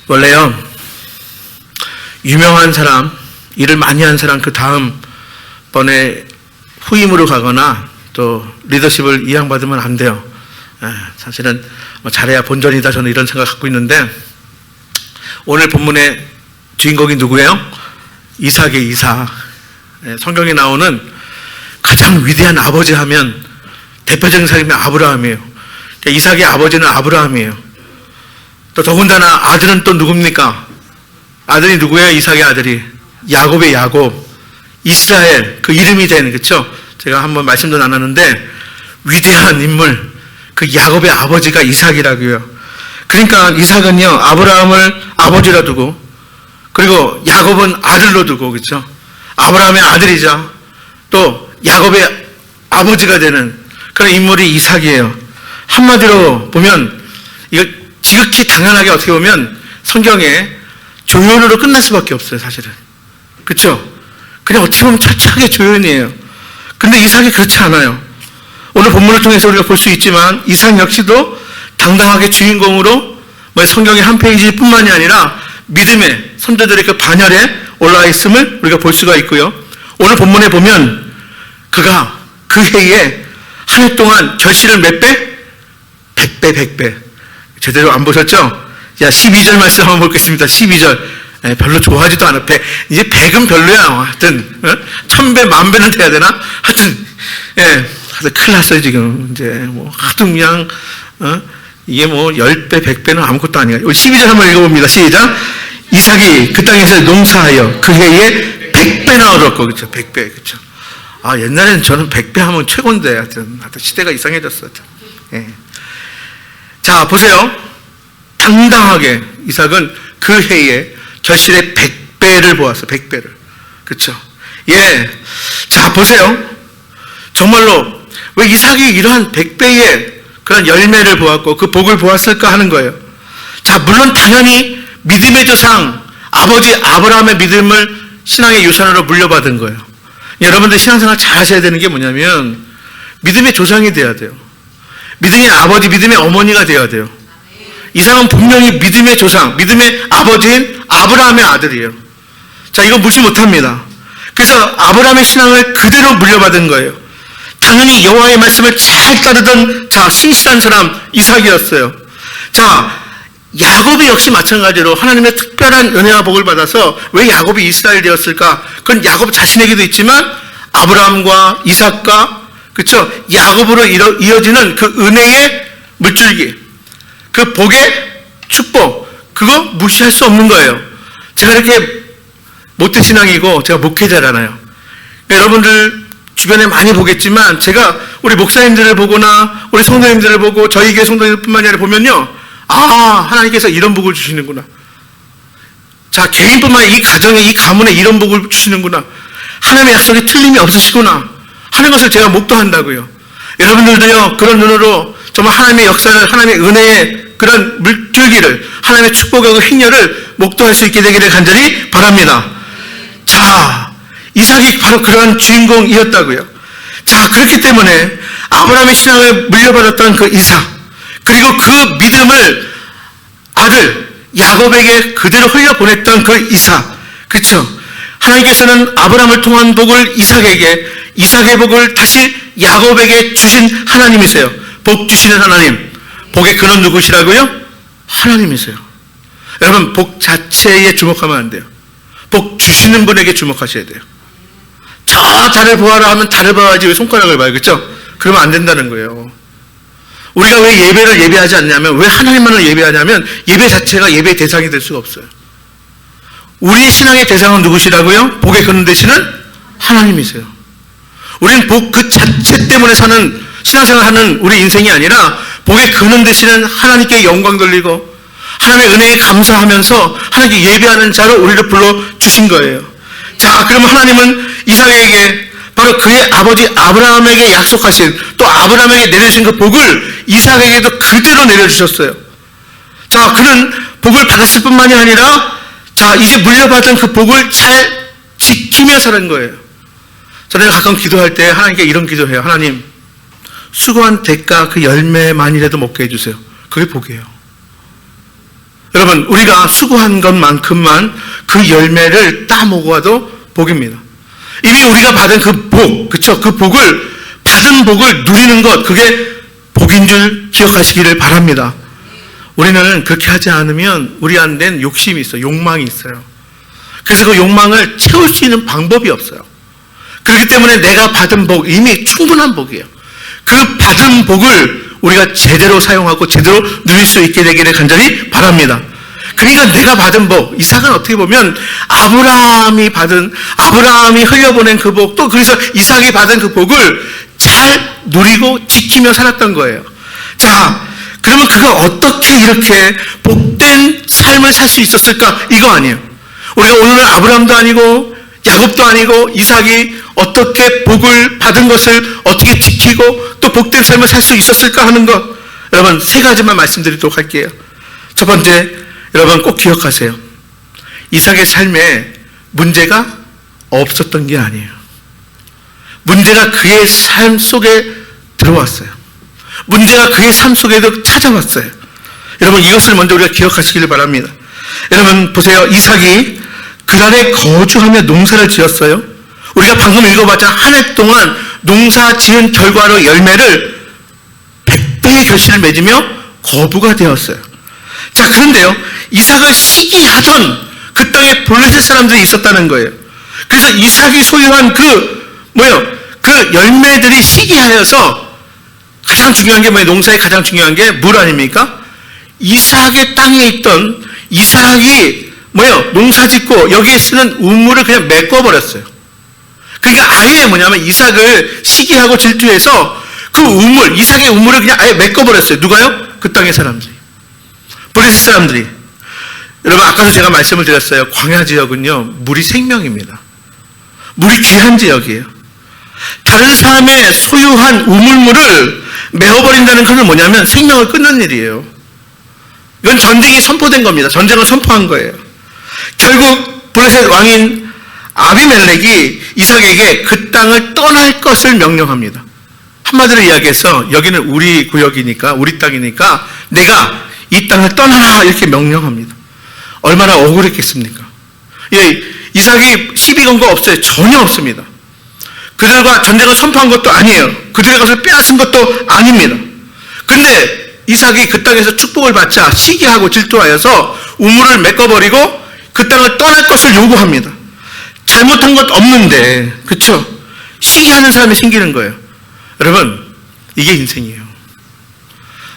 원래요, 유명한 사람, 일을 많이 한 사람 그 다음 번에 후임으로 가거나 또 리더십을 이양받으면 안 돼요. 사실은 잘해야 본전이다, 저는 이런 생각 갖고 있는데, 오늘 본문의 주인공이 누구예요? 이삭의 이삭. 성경에 나오는 가장 위대한 아버지 하면 대표적인 사람이 아브라함이에요. 이삭의 아버지는 아브라함이에요. 또 더군다나 아들은 또 누굽니까? 아들이 누구예요? 이삭의 아들이 야곱의 야곱, 이스라엘, 그 이름이 된, 그렇죠? 제가 한번 말씀도 나눴는데 위대한 인물, 그 야곱의 아버지가 이삭이라고요. 그러니까 이삭은요, 아브라함을 아버지로 두고, 그리고 야곱은 아들로 두고, 그렇죠? 아브라함의 아들이자 또 야곱의 아버지가 되는 그런 인물이 이삭이에요. 한마디로 보면 이거 지극히 당연하게 어떻게 보면 성경에 조연으로 끝날 수밖에 없어요, 사실은. 그렇죠? 그냥 어떻게 보면 철저하게 조연이에요. 근데 이삭이 그렇지 않아요. 오늘 본문을 통해서 우리가 볼 수 있지만 이삭 역시도 당당하게 주인공으로 성경의 한 페이지뿐만이 아니라 믿음의 선조들의 그 반열에 올라와 있음을 우리가 볼 수가 있고요. 오늘 본문에 보면 그가 그 해에 한 해 동안 결실을 몇 배? 100배, 100배. 제대로 안 보셨죠? 야, 12절 말씀 한번 보겠습니다. 12절. 별로 좋아하지도 않아. 이제 100은 별로야. 하여튼, 1000배, 10,000배는 돼야 되나? 하여튼, 하여튼 큰일 났어요, 지금. 이제, 하도 그냥, 이게 10배, 100배는 아무것도 아니에요. 12절 한번 읽어봅니다. 시작. 이삭이 그 땅에서 농사하여 그 해에 100배나 얻었고, 그쵸? 100배, 그쵸? 아, 옛날에는 저는 100배 하면 최고인데, 하여튼 시대가 이상해졌어. 예. 자, 보세요. 당당하게 이삭은 그 해에 결실의 100배를 보았어. 100배를. 그쵸? 예. 자, 보세요. 정말로 왜 이삭이 이러한 100배의 그런 열매를 보았고 그 복을 보았을까 하는 거예요. 자, 물론 당연히 믿음의 조상 아버지 아브라함의 믿음을 신앙의 유산으로 물려받은 거예요. 여러분들 신앙생활 잘 하셔야 되는 게 뭐냐면 믿음의 조상이 돼야 돼요. 믿음의 아버지, 믿음의 어머니가 돼야 돼요. 이삭은 분명히 믿음의 조상, 믿음의 아버지인 아브라함의 아들이에요. 자, 이거 무시 못합니다. 그래서 아브라함의 신앙을 그대로 물려받은 거예요. 당연히 여호와의 말씀을 잘 따르던 신실한 사람 이삭이었어요. 자, 야곱이 역시 마찬가지로 하나님의 특별한 은혜와 복을 받아서 왜 야곱이 이스라엘이 되었을까? 그건 야곱 자신에게도 있지만 아브라함과 이삭과, 그렇죠? 야곱으로 이어지는 그 은혜의 물줄기, 그 복의 축복, 그거 무시할 수 없는 거예요. 제가 이렇게 모태신앙이고 제가 목회자잖아요. 여러분들 주변에 많이 보겠지만 제가 우리 목사님들을 보거나 우리 성도님들을 보고 저희 교회 성도님들뿐만이 아니라 보면요, 아, 하나님께서 이런 복을 주시는구나. 자, 개인뿐만 아니라 이 가정에, 이 가문에 이런 복을 주시는구나. 하나님의 약속에 틀림이 없으시구나 하는 것을 제가 목도한다고요. 여러분들도요, 그런 눈으로 정말 하나님의 역사를, 하나님의 은혜의 그런 물줄기를, 하나님의 축복의 행렬을 목도할 수 있게 되기를 간절히 바랍니다. 자, 이삭이 바로 그러한 주인공이었다고요. 자, 그렇기 때문에 아브라함의 신앙을 물려받았던 그 이삭, 그리고 그 믿음을 아들 야곱에게 그대로 흘려보냈던 그 이삭, 그렇죠? 하나님께서는 아브라함을 통한 복을 이삭에게, 이삭의 복을 다시 야곱에게 주신 하나님이세요. 복 주시는 하나님. 복의 근원 누구시라고요? 하나님이세요. 여러분, 복 자체에 주목하면 안 돼요. 복 주시는 분에게 주목하셔야 돼요. 저 달을 보아라 하면 달을 봐야지 왜 손가락을 봐요, 그렇죠? 그러면 안 된다는 거예요. 우리가 왜 예배를 예배하지 않냐면, 왜 하나님만을 예배하냐면 예배 자체가 예배의 대상이 될 수가 없어요. 우리의 신앙의 대상은 누구시라고요? 복의 근원 되시는 하나님이세요. 우리는 복 그 자체 때문에 사는, 신앙생활하는 우리 인생이 아니라 복의 근원 되시는 하나님께 영광 돌리고 하나님의 은혜에 감사하면서 하나님께 예배하는 자로 우리를 불러주신 거예요. 자, 그러면 하나님은 이삭에게 바로 그의 아버지 아브라함에게 약속하신, 또 아브라함에게 내려주신 그 복을 이삭에게도 그대로 내려주셨어요. 자, 그는 복을 받았을 뿐만이 아니라, 자, 이제 물려받은 그 복을 잘 지키며 사는 거예요. 저는 가끔 기도할 때 하나님께 이런 기도해요. 하나님, 수고한 대가 그 열매만이라도 먹게 해주세요. 그게 복이에요. 여러분, 우리가 수고한 것만큼만 그 열매를 따먹어도 복입니다. 이미 우리가 받은 그 복, 그쵸? 그 복을, 받은 복을 누리는 것, 그게 복인 줄 기억하시기를 바랍니다. 우리는 그렇게 하지 않으면 우리 안엔 욕심이 있어요. 욕망이 있어요. 그래서 그 욕망을 채울 수 있는 방법이 없어요. 그렇기 때문에 내가 받은 복, 이미 충분한 복이에요. 그 받은 복을 우리가 제대로 사용하고 제대로 누릴 수 있게 되기를 간절히 바랍니다. 그러니까 내가 받은 복, 이삭은 어떻게 보면 아브라함이 흘려보낸 그 복, 또 그래서 이삭이 받은 그 복을 잘 누리고 지키며 살았던 거예요. 자, 그러면 그가 어떻게 이렇게 복된 삶을 살 수 있었을까? 이거 아니에요. 우리가 오늘은 아브라함도 아니고 야곱도 아니고 이삭이 어떻게 복을 받은 것을 어떻게 지키고 또 복된 삶을 살 수 있었을까 하는 것, 여러분 세 가지만 말씀드리도록 할게요. 첫 번째, 여러분 꼭 기억하세요. 이삭의 삶에 문제가 없었던 게 아니에요. 문제가 그의 삶 속에 들어왔어요. 문제가 그의 삶 속에도 찾아왔어요. 여러분 이것을 먼저 우리가 기억하시기를 바랍니다. 여러분 보세요. 이삭이 그랄에 거주하며 농사를 지었어요. 우리가 방금 읽어봤자 한 해 동안 농사 지은 결과로 열매를 100배의 결실을 맺으며 거부가 되었어요. 자, 그런데요, 이삭을 시기하던 그 땅에 블레셋 사람들이 있었다는 거예요. 그래서 이삭이 소유한 그 열매들이 시기하여서, 가장 중요한 게 뭐예요? 농사의 가장 중요한 게 물 아닙니까? 이삭의 땅에 있던, 이삭이 농사 짓고 여기에 쓰는 우물을 그냥 메꿔버렸어요. 그러니까 아예 이삭을 시기하고 질투해서 그 우물, 이삭의 우물을 그냥 아예 메꿔버렸어요. 누가요? 그 땅의 사람들이. 블레셋 사람들이. 여러분, 아까도 제가 말씀을 드렸어요. 광야 지역은요, 물이 생명입니다. 물이 귀한 지역이에요. 다른 사람의 소유한 우물물을 메어버린다는 것은 뭐냐면 생명을 끊는 일이에요. 이건 전쟁이 선포된 겁니다. 전쟁을 선포한 거예요. 결국 블레셋 왕인 아비멜렉이 이삭에게 그 땅을 떠날 것을 명령합니다. 한마디로 이야기해서 여기는 우리 구역이니까, 우리 땅이니까 내가 이 땅을 떠나라 이렇게 명령합니다. 얼마나 억울했겠습니까? 예, 이삭이 시비 건 거 없어요. 전혀 없습니다. 그들과 전쟁을 선포한 것도 아니에요. 그들의 것을 빼앗은 것도 아닙니다. 그런데 이삭이 그 땅에서 축복을 받자 시기하고 질투하여서 우물을 메꿔버리고 그 땅을 떠날 것을 요구합니다. 잘못한 것 없는데, 그쵸? 시기하는 사람이 생기는 거예요. 여러분, 이게 인생이에요.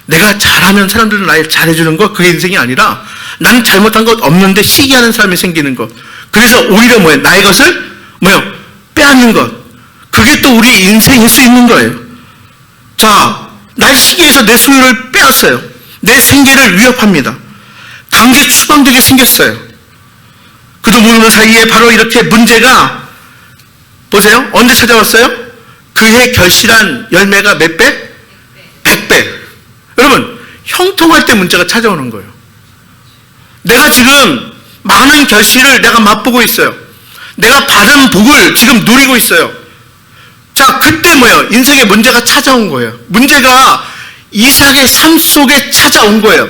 내가 잘하면 사람들은 나를 잘해주는 것, 그게 인생이 아니라 나는 잘못한 것 없는데 시기하는 사람이 생기는 것. 그래서 오히려 나의 것을 빼앗는 것. 그게 또 우리의 인생일 수 있는 거예요. 자, 날 시기해서 내 소유를 빼앗어요. 내 생계를 위협합니다. 강제 추방되게 생겼어요. 그도 모르는 사이에 바로 이렇게 문제가, 보세요. 언제 찾아왔어요? 그의 결실한 열매가 몇 배? 100배. 여러분, 형통할 때 문제가 찾아오는 거예요. 내가 지금 많은 결실을 내가 맛보고 있어요. 내가 받은 복을 지금 누리고 있어요. 자, 그때 인생에 문제가 찾아온 거예요. 문제가 이삭의 삶 속에 찾아온 거예요.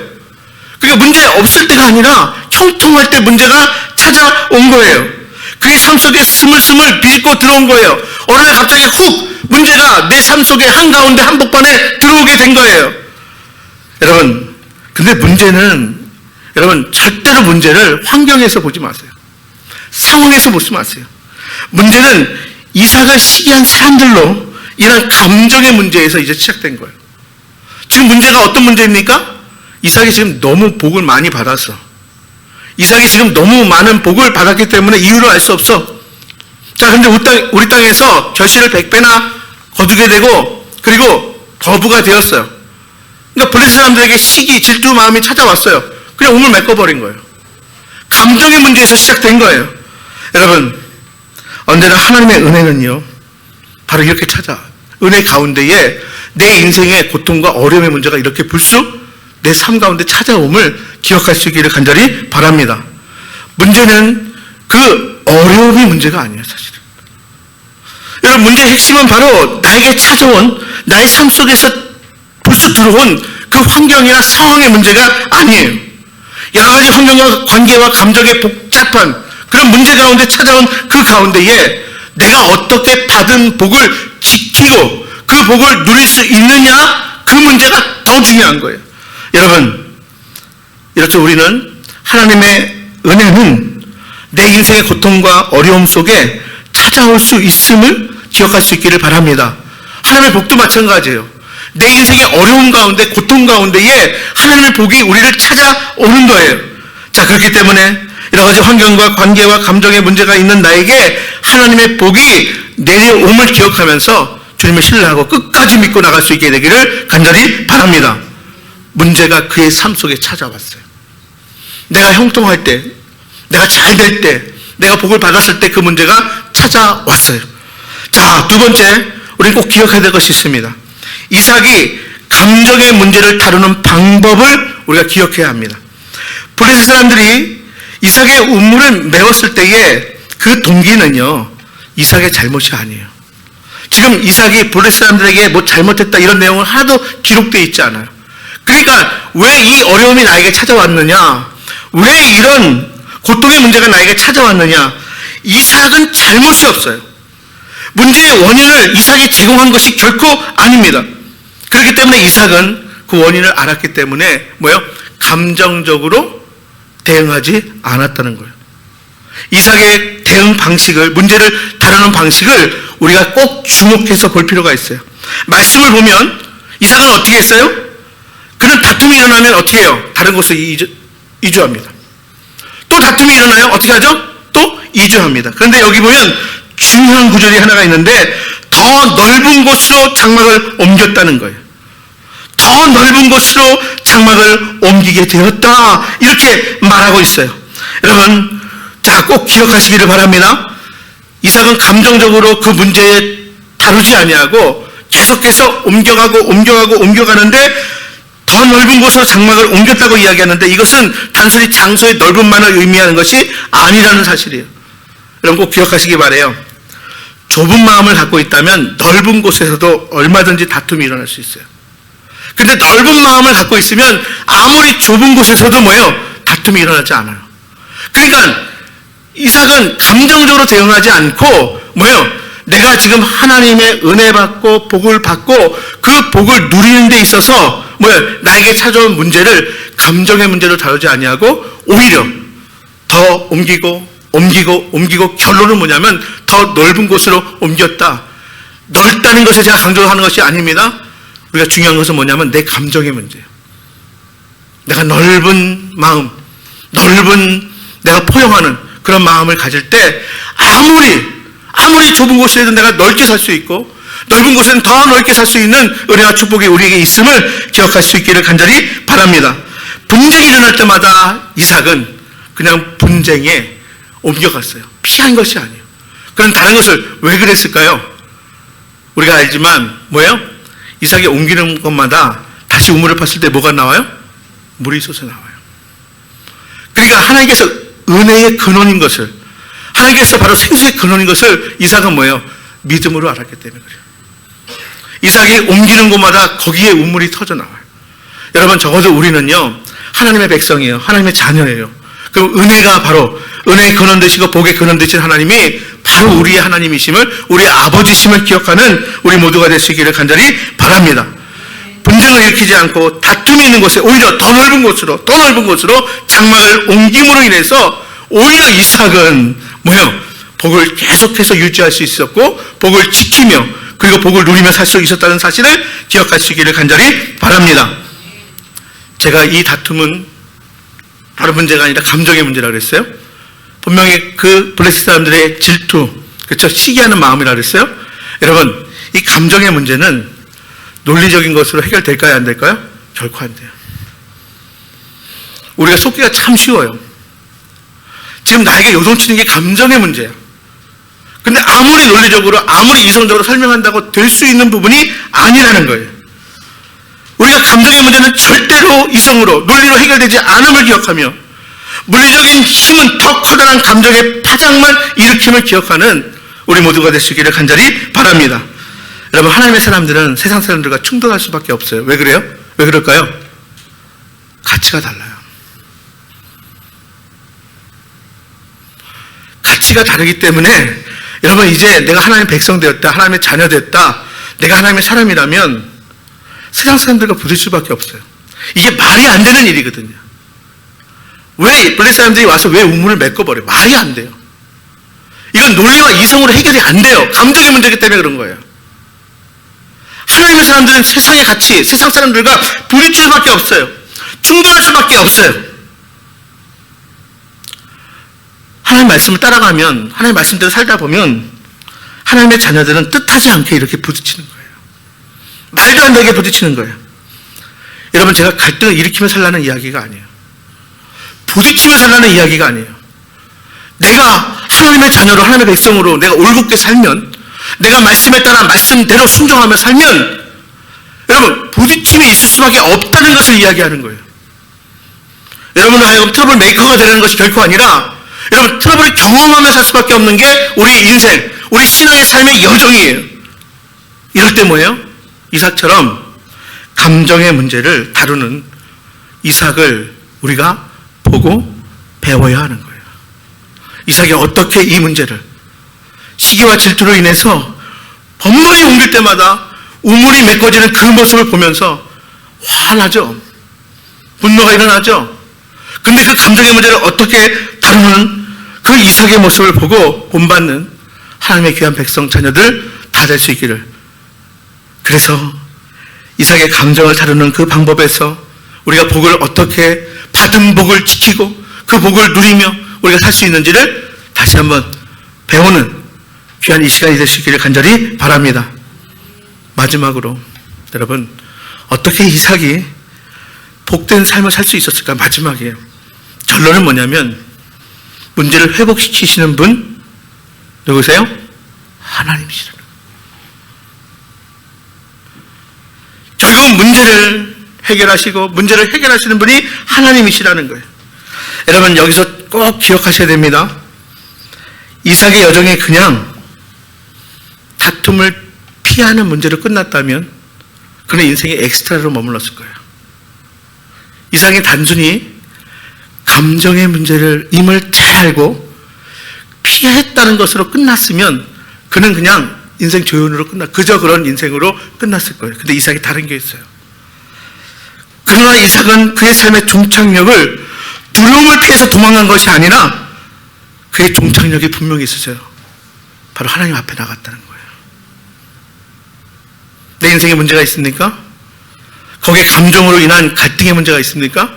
그게 문제 없을 때가 아니라 형통할 때 문제가 찾아온 거예요. 그의 삶 속에 스물스물 비집고 들어온 거예요. 어느 날 갑자기 훅 문제가 내 삶 속에 한가운데 한복판에 들어오게 된 거예요. 여러분, 근데 문제는, 여러분, 절대로 문제를 환경에서 보지 마세요. 상황에서 보지 마세요. 문제는 이삭을 시기한 사람들로 이런 감정의 문제에서 이제 시작된 거예요. 지금 문제가 어떤 문제입니까? 이삭이 지금 너무 복을 많이 받았어. 이삭이 지금 너무 많은 복을 받았기 때문에 이유를 알 수 없어. 자, 근데 우리 땅에서 결실을 100배나 거두게 되고, 그리고 거부가 되었어요. 그러니까 블레셋 사람들에게 시기, 질투 마음이 찾아왔어요. 그냥 우물 메꿔버린 거예요. 감정의 문제에서 시작된 거예요. 여러분, 언제나 하나님의 은혜는요, 바로 이렇게 찾아와요. 은혜 가운데에 내 인생의 고통과 어려움의 문제가 이렇게 불쑥 내 삶 가운데 찾아옴을 기억할 수 있기를 간절히 바랍니다. 문제는 그 어려움이 문제가 아니에요, 사실은. 여러분, 문제의 핵심은 바로 나에게 찾아온, 나의 삶 속에서 불쑥 들어온 그 환경이나 상황의 문제가 아니에요. 여러 가지 환경과 관계와 감정의 복잡한 그런 문제 가운데 찾아온 그 가운데에 내가 어떻게 받은 복을 지키고 그 복을 누릴 수 있느냐, 그 문제가 더 중요한 거예요. 여러분, 이렇죠. 우리는 하나님의 은혜는 내 인생의 고통과 어려움 속에 찾아올 수 있음을 기억할 수 있기를 바랍니다. 하나님의 복도 마찬가지예요. 내 인생의 어려움 가운데, 고통 가운데에 하나님의 복이 우리를 찾아오는 거예요. 자, 그렇기 때문에 여러 가지 환경과 관계와 감정의 문제가 있는 나에게 하나님의 복이 내려옴을 기억하면서 주님을 신뢰하고 끝까지 믿고 나갈 수 있게 되기를 간절히 바랍니다. 문제가 그의 삶 속에 찾아왔어요. 내가 형통할 때, 내가 잘 될 때, 내가 복을 받았을 때 그 문제가 찾아왔어요. 자, 두 번째, 우리는 꼭 기억해야 될 것이 있습니다. 이삭이 감정의 문제를 다루는 방법을 우리가 기억해야 합니다. 블레셋 사람들이 이삭의 우물을 메웠을 때에 그 동기는요, 이삭의 잘못이 아니에요. 지금 이삭이 블레셋 사람들에게 뭐 잘못했다 이런 내용은 하나도 기록되어 있지 않아요. 그러니까 왜 이 어려움이 나에게 찾아왔느냐, 왜 이런 고통의 문제가 나에게 찾아왔느냐, 이삭은 잘못이 없어요. 문제의 원인을 이삭이 제공한 것이 결코 아닙니다. 그렇기 때문에 이삭은 그 원인을 알았기 때문에 감정적으로 대응하지 않았다는 거예요. 이삭의 대응 방식을, 문제를 다루는 방식을 우리가 꼭 주목해서 볼 필요가 있어요. 말씀을 보면 이삭은 어떻게 했어요? 그런 다툼이 일어나면 어떻게 해요? 다른 곳으로 이주합니다. 또 다툼이 일어나요? 어떻게 하죠? 또 이주합니다. 그런데 여기 보면 중요한 구절이 하나가 있는데 더 넓은 곳으로 장막을 옮겼다는 거예요. 더 넓은 곳으로 장막을 옮기게 되었다, 이렇게 말하고 있어요. 여러분, 자, 꼭 기억하시기를 바랍니다. 이삭은 감정적으로 그 문제에 다루지 아니하고 계속해서 옮겨가는데 더 넓은 곳으로 장막을 옮겼다고 이야기하는데 이것은 단순히 장소의 넓음만을 의미하는 것이 아니라는 사실이에요. 여러분, 꼭 기억하시기 바라요. 좁은 마음을 갖고 있다면 넓은 곳에서도 얼마든지 다툼이 일어날 수 있어요. 근데 넓은 마음을 갖고 있으면 아무리 좁은 곳에서도 다툼이 일어나지 않아요. 그러니까 이삭은 감정적으로 대응하지 않고 내가 지금 하나님의 은혜 받고 복을 받고 그 복을 누리는 데 있어서 나에게 찾아온 문제를 감정의 문제로 다루지 아니하고 오히려 더 옮기고 결론은 뭐냐면 더 넓은 곳으로 옮겼다. 넓다는 것을 제가 강조하는 것이 아닙니다. 우리가 중요한 것은 뭐냐면 내 감정의 문제예요. 내가 넓은 마음, 내가 포용하는 그런 마음을 가질 때 아무리 좁은 곳에도 내가 넓게 살 수 있고 넓은 곳에는 더 넓게 살 수 있는 은혜와 축복이 우리에게 있음을 기억할 수 있기를 간절히 바랍니다. 분쟁이 일어날 때마다 이삭은 그냥 분쟁에 옮겨갔어요. 피한 것이 아니에요. 그럼 다른 것을 왜 그랬을까요? 우리가 알지만 이삭이 옮기는 것마다 다시 우물을 팠을 때 뭐가 나와요? 물이 솟아 나와요. 그러니까 하나님께서 은혜의 근원인 것을, 하나님께서 바로 생수의 근원인 것을 이삭은 믿음으로 알았기 때문에 그래요. 이삭이 옮기는 곳마다 거기에 우물이 터져 나와요. 여러분, 적어도 우리는요, 하나님의 백성이에요. 하나님의 자녀예요. 그럼 은혜가 바로 은혜의 근원 되시고 복의 근원 되신 하나님이 바로 우리의 하나님이심을, 우리의 아버지심을 기억하는 우리 모두가 되시기를 간절히 바랍니다. 분쟁을 일으키지 않고 다툼이 있는 곳에 오히려 더 넓은 곳으로 장막을 옮김으로 인해서 오히려 이삭은 복을 계속해서 유지할 수 있었고 복을 지키며 그리고 복을 누리며 살 수 있었다는 사실을 기억하시기를 간절히 바랍니다. 제가 이 다툼은 다른 문제가 아니라 감정의 문제라고 그랬어요. 분명히 그 블레셋 사람들의 질투, 그렇죠? 시기하는 마음이라고 그랬어요. 여러분, 이 감정의 문제는 논리적인 것으로 해결될까요? 안 될까요? 결코 안 돼요. 우리가 속기가 참 쉬워요. 지금 나에게 요동치는 게 감정의 문제야. 근데 아무리 논리적으로, 아무리 이성적으로 설명한다고 될 수 있는 부분이 아니라는 거예요. 우리가 감정의 문제는 절대로 이성으로, 논리로 해결되지 않음을 기억하며 물리적인 힘은 더 커다란 감정의 파장만 일으킴을 기억하는 우리 모두가 되시기를 간절히 바랍니다. 여러분, 하나님의 사람들은 세상 사람들과 충돌할 수밖에 없어요. 왜 그래요? 왜 그럴까요? 가치가 달라요. 위치가 다르기 때문에 여러분 이제 내가 하나님의 백성 되었다, 하나님의 자녀 됐다, 내가 하나님의 사람이라면 세상 사람들과 부딪힐 수밖에 없어요. 이게 말이 안 되는 일이거든요. 왜 블레셋 사람들이 와서 왜 우물을 메꿔버려요? 말이 안 돼요. 이건 논리와 이성으로 해결이 안 돼요. 감정의 문제이기 때문에 그런 거예요. 하나님의 사람들은 세상의 가치, 세상 사람들과 부딪힐 수밖에 없어요. 충돌할 수밖에 없어요. 하나님 말씀을 따라가면, 하나님 말씀대로 살다 보면 하나님의 자녀들은 뜻하지 않게 이렇게 부딪히는 거예요. 말도 안 되게 부딪히는 거예요. 여러분, 제가 갈등을 일으키며 살라는 이야기가 아니에요. 부딪히며 살라는 이야기가 아니에요. 내가 하나님의 자녀로, 하나님의 백성으로 내가 올곧게 살면, 내가 말씀에 따라 말씀대로 순종하며 살면 여러분 부딪힘이 있을 수밖에 없다는 것을 이야기하는 거예요. 여러분은 하여금 트러블 메이커가 되는 것이 결코 아니라 여러분 트러블을 경험하며 살 수밖에 없는 게 우리 인생, 우리 신앙의 삶의 여정이에요. 이럴 때 뭐예요? 이삭처럼 감정의 문제를 다루는 이삭을 우리가 보고 배워야 하는 거예요. 이삭이 어떻게 이 문제를 시기와 질투로 인해서 번번이 옮길 때마다 우물이 메꿔지는 그 모습을 보면서 화나죠. 분노가 일어나죠. 근데 그 감정의 문제를 어떻게 다루는 그 이삭의 모습을 보고 본받는 하나님의 귀한 백성 자녀들 다 될 수 있기를. 그래서 이삭의 감정을 다루는 그 방법에서 우리가 복을 어떻게 받은 복을 지키고 그 복을 누리며 우리가 살 수 있는지를 다시 한번 배우는 귀한 이 시간이 되시기를 간절히 바랍니다. 마지막으로 여러분 어떻게 이삭이 복된 삶을 살 수 있었을까? 마지막이에요. 결론은 뭐냐면 문제를 회복시키시는 분 누구세요? 하나님이시라는 거예요. 결국은 문제를 해결하시고 문제를 해결하시는 분이 하나님이시라는 거예요. 여러분 여기서 꼭 기억하셔야 됩니다. 이삭의 여정이 그냥 다툼을 피하는 문제로 끝났다면 그는 인생의 엑스트라로 머물렀을 거예요. 이삭이 단순히 감정의 문제를 임을 잘 알고 피했다는 것으로 끝났으면 그는 그냥 인생 조연으로 그저 그런 인생으로 끝났을 거예요. 근데 이삭이 다른 게 있어요. 그러나 이삭은 그의 삶의 종착역을 두려움을 피해서 도망간 것이 아니라 그의 종착역이 분명히 있으세요. 바로 하나님 앞에 나갔다는 거예요. 내 인생에 문제가 있습니까? 거기에 감정으로 인한 갈등의 문제가 있습니까?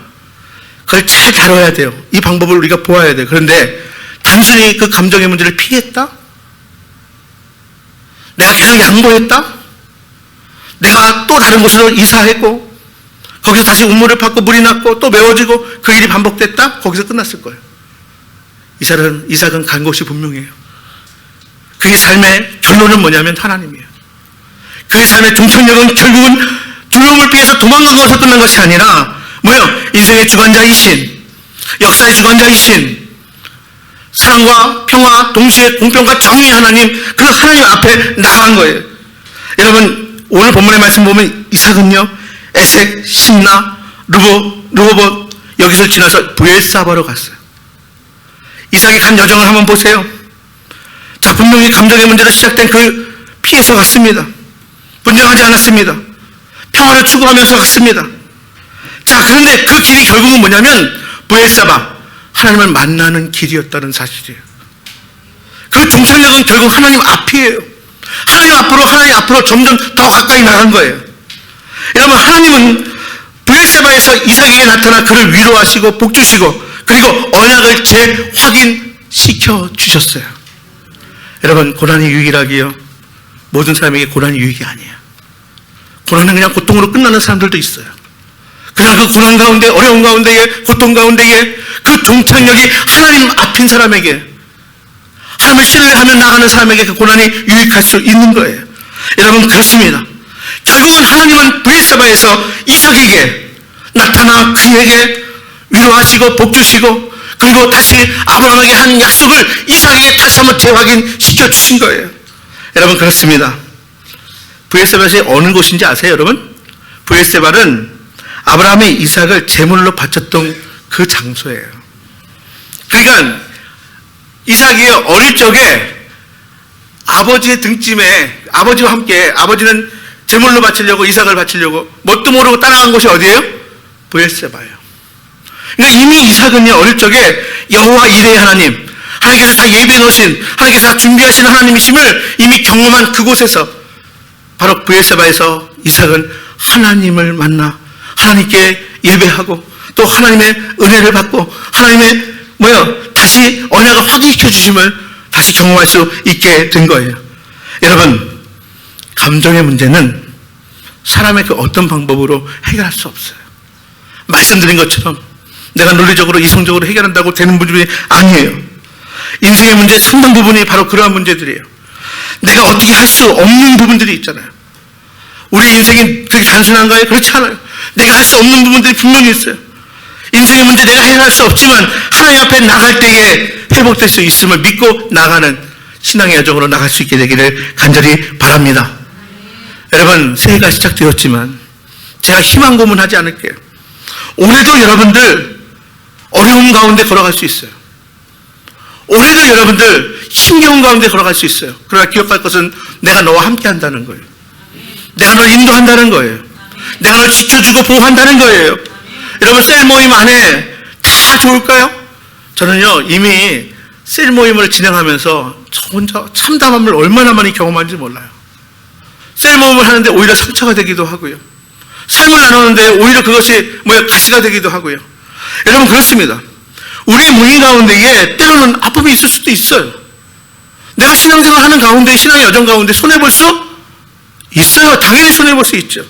그걸 잘 다뤄야 돼요. 이 방법을 우리가 보아야 돼요. 그런데 단순히 그 감정의 문제를 피했다? 내가 계속 양보했다? 내가 또 다른 곳으로 이사했고 거기서 다시 우물을 팠고 물이 났고 또 메워지고 그 일이 반복됐다? 거기서 끝났을 거예요. 이삭은 간 곳이 분명해요. 그의 삶의 결론은 뭐냐면 하나님이에요. 그의 삶의 종착역은 결국은 두려움을 피해서 도망간 것으로 끝난 것이 아니라 뭐예요? 인생의 주관자이신, 역사의 주관자이신, 사랑과 평화, 동시에 공평과 정의의 하나님, 그 하나님 앞에 나간 거예요. 여러분 오늘 본문의 말씀 보면 이삭은요 에색, 심나, 르호봇 여기서 지나서 브엘사바로 갔어요. 이삭이 간 여정을 한번 보세요. 자, 분명히 감정의 문제로 시작된 그 피해서 갔습니다. 분쟁하지 않았습니다. 평화를 추구하면서 갔습니다. 자, 그런데 그 길이 결국은 뭐냐면 브엘사바, 하나님을 만나는 길이었다는 사실이에요. 그 종착역은 결국 하나님 앞이에요. 하나님 앞으로 점점 더 가까이 나간 거예요. 여러분, 하나님은 브엘사바에서 이삭에게 나타나 그를 위로하시고 복주시고 그리고 언약을 재확인시켜 주셨어요. 여러분, 고난이 유일하기요. 모든 사람에게 고난이 유익이 아니에요. 고난은 그냥 고통으로 끝나는 사람들도 있어요. 그냥 그 고난 가운데, 어려운 가운데에, 고통 가운데에 그 종착역이 하나님 앞인 사람에게, 하나님을 신뢰하며 나가는 사람에게 그 고난이 유익할 수 있는 거예요. 여러분, 그렇습니다. 결국은 하나님은 브엘사바에서 이삭에게 나타나 그에게 위로하시고 복주시고 그리고 다시 아브라함에게 한 약속을 이삭에게 다시 한번 재확인시켜 주신 거예요. 여러분, 그렇습니다. 브엘세바시 어느 곳인지 아세요, 여러분? 브엘세바는 아브라함이 이삭을 제물로 바쳤던 그 장소예요. 그러니까 이삭이 어릴 적에 아버지의 등짐에 아버지와 함께 아버지는 제물로 바치려고 이삭을 바치려고 뭣도 모르고 따라간 곳이 어디예요? 브엘세바예요. 그러니까 이미 이삭은요 어릴 적에 여호와 이레의 하나님, 하나님께서 다 예비해 놓으신, 하나님께서 다 준비하신 하나님이심을 이미 경험한 그곳에서 바로 브엘세바에서 이삭은 하나님을 만나 하나님께 예배하고 또 하나님의 은혜를 받고 하나님의 다시 언약을 확인시켜 주심을 다시 경험할 수 있게 된 거예요. 여러분, 감정의 문제는 사람의 그 어떤 방법으로 해결할 수 없어요. 말씀드린 것처럼 내가 논리적으로 이성적으로 해결한다고 되는 부분이 아니에요. 인생의 문제 상당 부분이 바로 그러한 문제들이에요. 내가 어떻게 할 수 없는 부분들이 있잖아요. 우리 인생이 되게 단순한가요? 그렇지 않아요. 내가 할 수 없는 부분들이 분명히 있어요. 인생의 문제 내가 해결할 수 없지만 하나님 앞에 나갈 때에 회복될 수 있음을 믿고 나가는 신앙의 여정으로 나갈 수 있게 되기를 간절히 바랍니다. 여러분, 새해가 시작되었지만 제가 희망 고문하지 않을게요. 올해도 여러분들 어려운 가운데 걸어갈 수 있어요. 올해도 여러분들 힘겨운 가운데 걸어갈 수 있어요. 그러나 기억할 것은 내가 너와 함께 한다는 거예요. 내가 너를 인도한다는 거예요. 내가 너를 지켜주고 보호한다는 거예요. 여러분, 셀 모임 안에 다 좋을까요? 저는요 이미 셀 모임을 진행하면서 저 혼자 참담함을 얼마나 많이 경험한지 몰라요. 셀 모임을 하는데 오히려 상처가 되기도 하고요. 삶을 나누는데 오히려 그것이 가시가 되기도 하고요. 여러분, 그렇습니다. 우리 모임 가운데에 때로는 아픔이 있을 수도 있어요. 내가 신앙생활 하는 가운데, 신앙의 여정 가운데 손해볼 수 있어요. 당연히 손해볼 수 있죠.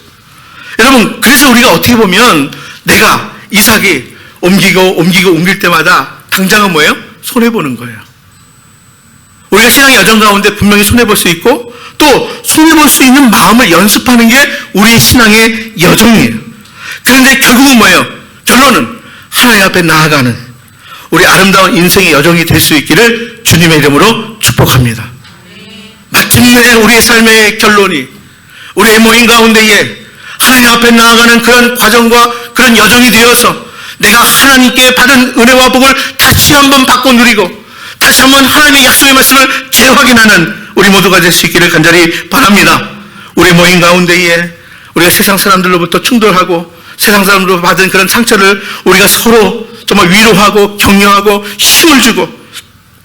여러분, 그래서 우리가 어떻게 보면 내가 이삭이 옮길 때마다 당장은 뭐예요? 손해보는 거예요. 우리가 신앙의 여정 가운데 분명히 손해볼 수 있고 또 손해볼 수 있는 마음을 연습하는 게 우리의 신앙의 여정이에요. 그런데 결국은 뭐예요? 결론은 하나님 앞에 나아가는 우리 아름다운 인생의 여정이 될 수 있기를 주님의 이름으로 축복합니다. 마침내 우리의 삶의 결론이 우리의 모임 가운데에 하나님 앞에 나아가는 그런 과정과 그런 여정이 되어서 내가 하나님께 받은 은혜와 복을 다시 한번 받고 누리고 다시 한번 하나님의 약속의 말씀을 재확인하는 우리 모두가 될 수 있기를 간절히 바랍니다. 우리 모임 가운데에 우리가 세상 사람들로부터 충돌하고 세상 사람들로부터 받은 그런 상처를 우리가 서로 정말 위로하고 격려하고 힘을 주고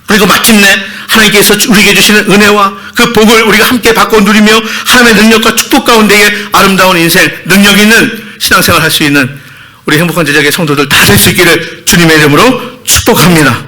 그리고 마침내 하나님께서 우리에게 주시는 은혜와 그 복을 우리가 함께 받고 누리며 하나님의 능력과 축복 가운데에 아름다운 인생, 능력 있는 신앙생활을 할 수 있는 우리 행복한 제자의 성도들 다 될 수 있기를 주님의 이름으로 축복합니다.